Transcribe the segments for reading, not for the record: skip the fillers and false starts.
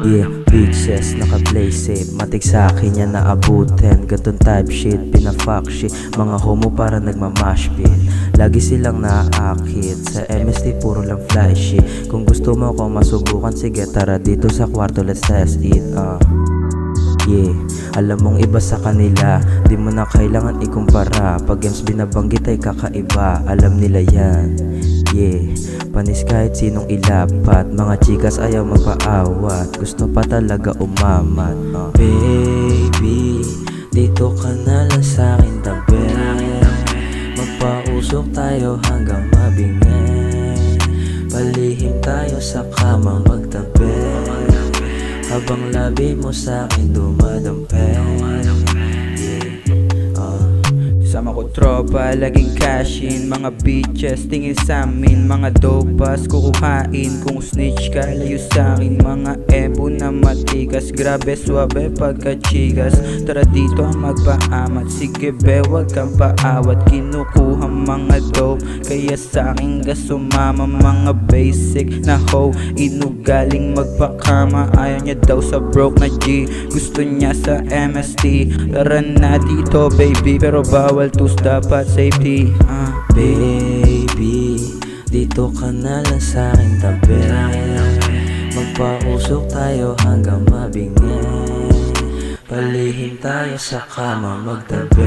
Yeah, bitches, naka-play safe. Matik sa'kin yan naabutin. Ganton type shit, pina-fuck shit. Mga homo para nagmamash pit. Lagi silang naaakit. Sa MST puro lang fly shit. Kung gusto mo ko masubukan, sige tara dito sa kwarto, let's test it. Yeah, alam mong iba sa kanila, di mo na kailangan ikumpara. Pag games binabanggit ay kakaiba, alam nila yan. Yeah, panis kahit sinong ilapat. Mga chikas ayaw magpaawat, gusto pa talaga umamat. Baby, dito ka na lang sa'kin tabi. Magpausok tayo hanggang mabingi. Palihim tayo sa kama magtabi. Habang labi mo sa'kin dumadampi. Sama ko tropa, laging cashin. Mga bitches, tingin sa'min. Mga dopas, kukuhain. Kung snitch ka, layo sa'kin. Mga ebo na matigas. Grabe, swabe pagkachigas. Tara dito magpaamat. Sige be, wag kang paawat. Kinukuha mga dope, kaya sa'kin ka sumama. Mga basic na hoe, inugaling magpakama. Ayaw niya daw sa broke na G, gusto niya sa MST. Tara na dito baby, pero bawal tus, dapat safety. Baby, dito ka na lang sa'kin tabi. Magpausok tayo hanggang mabingi. Palihim tayo sa kama magtabi.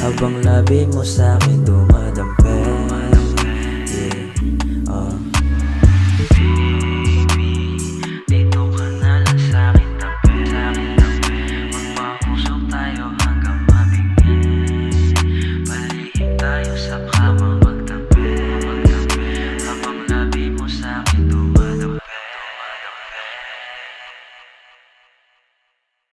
Habang labi mo sa'kin dumadampi.